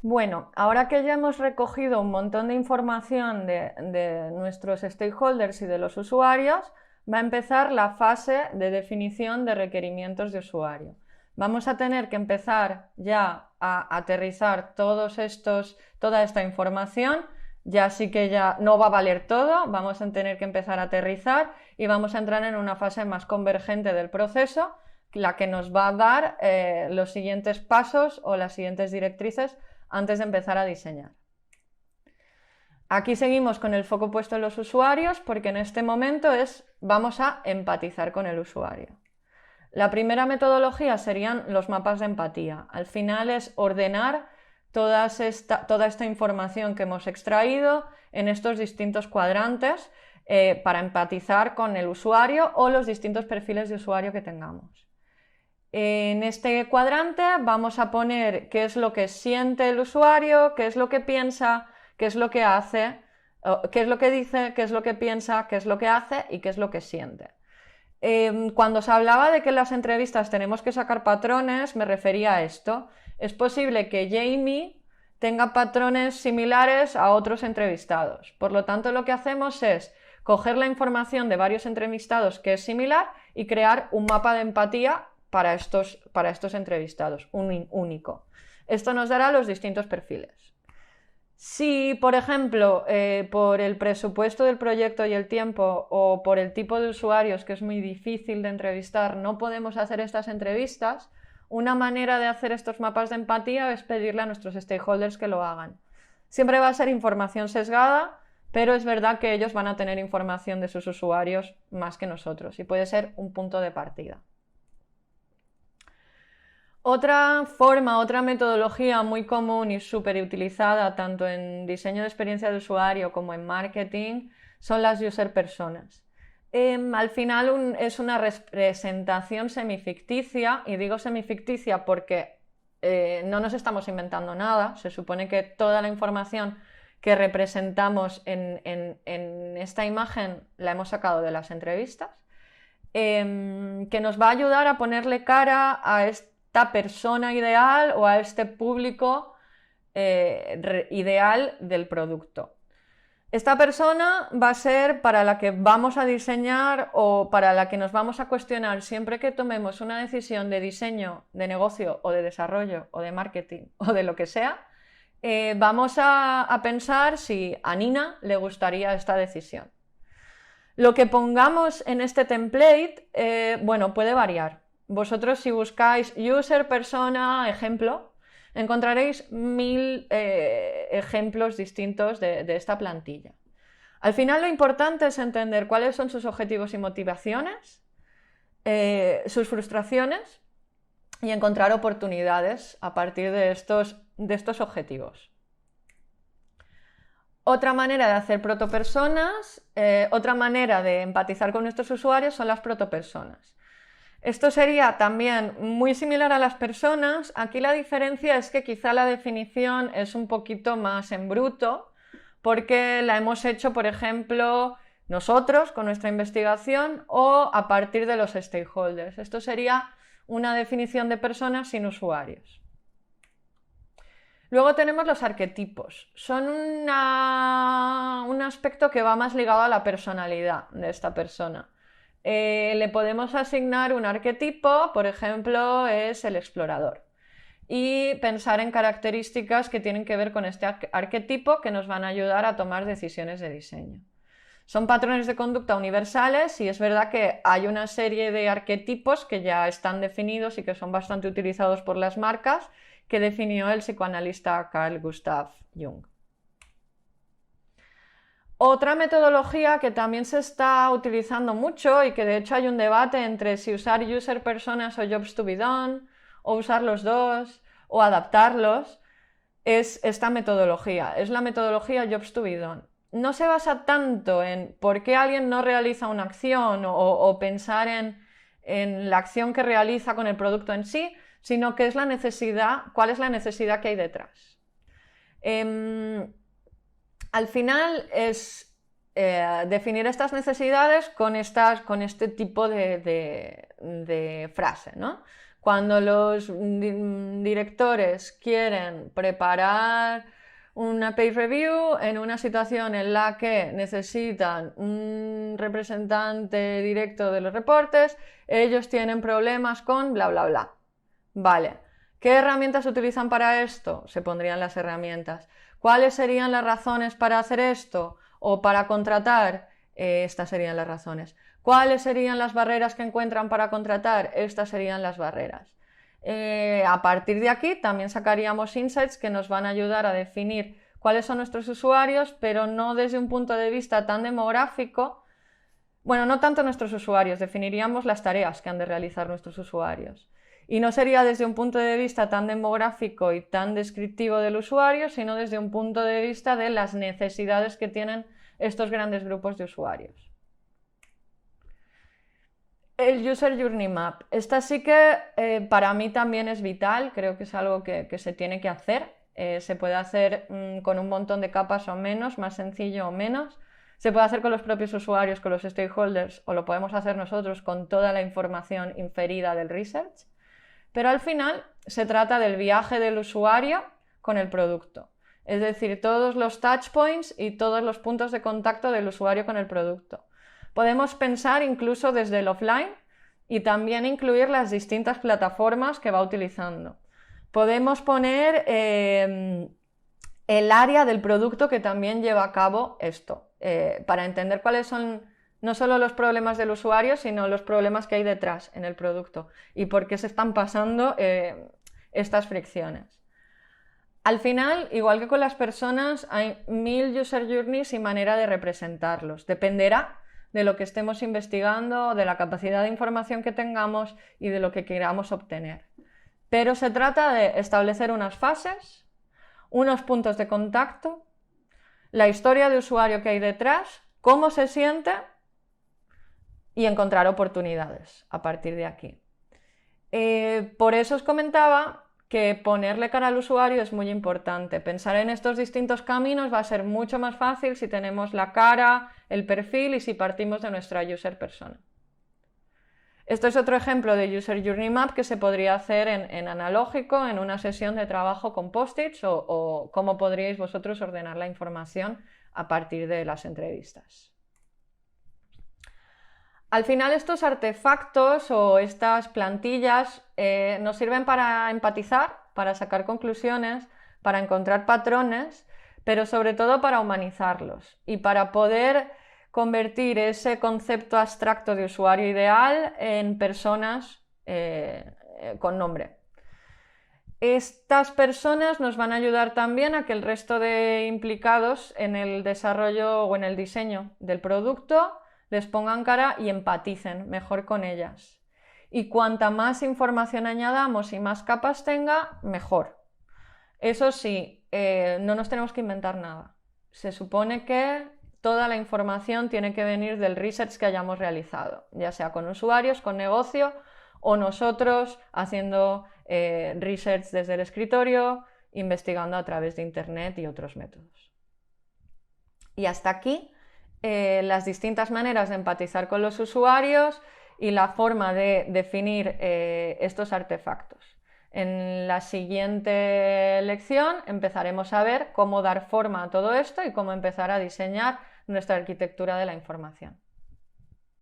Bueno, ahora que ya hemos recogido un montón de información de nuestros stakeholders y de los usuarios, va a empezar la fase de definición de requerimientos de usuario. Vamos a tener que empezar ya a aterrizar toda esta información. Ya sí que ya no va a valer todo, vamos a tener que empezar a aterrizar y vamos a entrar en una fase más convergente del proceso, la que nos va a dar los siguientes pasos o las siguientes directrices antes de empezar a diseñar. Aquí seguimos con el foco puesto en los usuarios porque en este momento vamos a empatizar con el usuario. La primera metodología serían los mapas de empatía. Al final es ordenar toda esta información que hemos extraído en estos distintos cuadrantes para empatizar con el usuario o los distintos perfiles de usuario que tengamos. En este cuadrante vamos a poner qué es lo que siente el usuario, qué es lo que piensa, qué es lo que hace, qué es lo que dice, qué es lo que piensa, qué es lo que hace y qué es lo que siente. Cuando se hablaba de que en las entrevistas tenemos que sacar patrones, me refería a esto. Es posible que Jamie tenga patrones similares a otros entrevistados. Por lo tanto, lo que hacemos es coger la información de varios entrevistados que es similar y crear un mapa de empatía para estos entrevistados, único. Esto nos dará los distintos perfiles. Si, por ejemplo, por el presupuesto del proyecto y el tiempo o por el tipo de usuarios que es muy difícil de entrevistar, no podemos hacer estas entrevistas, una manera de hacer estos mapas de empatía es pedirle a nuestros stakeholders que lo hagan. Siempre va a ser información sesgada, pero es verdad que ellos van a tener información de sus usuarios más que nosotros y puede ser un punto de partida. Otra forma, otra metodología muy común y súper utilizada tanto en diseño de experiencia de usuario como en marketing son las user personas. Al final es una representación semificticia, y digo semificticia porque no nos estamos inventando nada. Se supone que toda la información que representamos en esta imagen la hemos sacado de las entrevistas, que nos va a ayudar a ponerle cara a esta persona ideal o a este público ideal del producto. Esta persona va a ser para la que vamos a diseñar o para la que nos vamos a cuestionar siempre que tomemos una decisión de diseño, de negocio o de desarrollo o de marketing o de lo que sea. Vamos a pensar si a Nina le gustaría esta decisión. Lo que pongamos en este template, bueno, puede variar. Vosotros si buscáis user, persona, ejemplo, encontraréis 1000 ejemplos distintos de esta plantilla. Al final lo importante es entender cuáles son sus objetivos y motivaciones, sus frustraciones y encontrar oportunidades a partir de estos objetivos. Otra manera de hacer protopersonas, otra manera de empatizar con nuestros usuarios son las protopersonas. Esto sería también muy similar a las personas. Aquí la diferencia es que quizá la definición es un poquito más en bruto, porque la hemos hecho, por ejemplo, nosotros con nuestra investigación o a partir de los stakeholders. Esto sería una definición de personas sin usuarios. Luego tenemos los arquetipos. Son un aspecto que va más ligado a la personalidad de esta persona. Le podemos asignar un arquetipo, por ejemplo, es el explorador. Y pensar en características que tienen que ver con este arquetipo que nos van a ayudar a tomar decisiones de diseño. Son patrones de conducta universales y es verdad que hay una serie de arquetipos que ya están definidos y que son bastante utilizados por las marcas, que definió el psicoanalista Carl Gustav Jung. Otra metodología que también se está utilizando mucho y que de hecho hay un debate entre si usar user personas o jobs to be done, o usar los dos, o adaptarlos, es esta metodología, es la metodología jobs to be done. No se basa tanto en por qué alguien no realiza una acción o pensar en la acción que realiza con el producto en sí, sino que es la necesidad, cuál es la necesidad que hay detrás. Al final es definir estas necesidades con este tipo de frase, ¿no? Cuando los directores quieren preparar una page review en una situación en la que necesitan un representante directo de los reportes, ellos tienen problemas con bla bla bla. Vale, ¿qué herramientas utilizan para esto? Se pondrían las herramientas. ¿Cuáles serían las razones para hacer esto o para contratar? Estas serían las razones. ¿Cuáles serían las barreras que encuentran para contratar? Estas serían las barreras. A partir de aquí también sacaríamos insights que nos van a ayudar a definir cuáles son nuestros usuarios, pero no desde un punto de vista tan demográfico. Bueno, no tanto nuestros usuarios, definiríamos las tareas que han de realizar nuestros usuarios. Y no sería desde un punto de vista tan demográfico y tan descriptivo del usuario, sino desde un punto de vista de las necesidades que tienen estos grandes grupos de usuarios. El User Journey Map. Esta sí que para mí también es vital, creo que es algo que se tiene que hacer. Se puede hacer con un montón de capas o menos, más sencillo o menos. Se puede hacer con los propios usuarios, con los stakeholders, o lo podemos hacer nosotros con toda la información inferida del research. Pero al final se trata del viaje del usuario con el producto. Es decir, todos los touch points y todos los puntos de contacto del usuario con el producto. Podemos pensar incluso desde el offline y también incluir las distintas plataformas que va utilizando. Podemos poner el área del producto que también lleva a cabo esto, para entender cuáles son no solo los problemas del usuario, sino los problemas que hay detrás en el producto y por qué se están pasando estas fricciones. Al final, igual que con las personas, hay 1000 user journeys y manera de representarlos. Dependerá de lo que estemos investigando, de la capacidad de información que tengamos y de lo que queramos obtener. Pero se trata de establecer unas fases, unos puntos de contacto, la historia de usuario que hay detrás, cómo se siente y encontrar oportunidades a partir de aquí. Por eso os comentaba que ponerle cara al usuario es muy importante. Pensar en estos distintos caminos va a ser mucho más fácil si tenemos la cara, el perfil y si partimos de nuestra user persona. Esto es otro ejemplo de User Journey Map que se podría hacer en analógico, en una sesión de trabajo con post-its o cómo podríais vosotros ordenar la información a partir de las entrevistas. Al final estos artefactos o estas plantillas nos sirven para empatizar, para sacar conclusiones, para encontrar patrones, pero sobre todo para humanizarlos y para poder convertir ese concepto abstracto de usuario ideal en personas con nombre. Estas personas nos van a ayudar también a que el resto de implicados en el desarrollo o en el diseño del producto les pongan cara y empaticen mejor con ellas. Y cuanta más información añadamos y más capas tenga, mejor. Eso sí, no nos tenemos que inventar nada. Se supone que toda la información tiene que venir del research que hayamos realizado, ya sea con usuarios, con negocio o nosotros haciendo research desde el escritorio, investigando a través de internet y otros métodos. Y hasta aquí las distintas maneras de empatizar con los usuarios y la forma de definir estos artefactos. En la siguiente lección empezaremos a ver cómo dar forma a todo esto y cómo empezar a diseñar nuestra arquitectura de la información.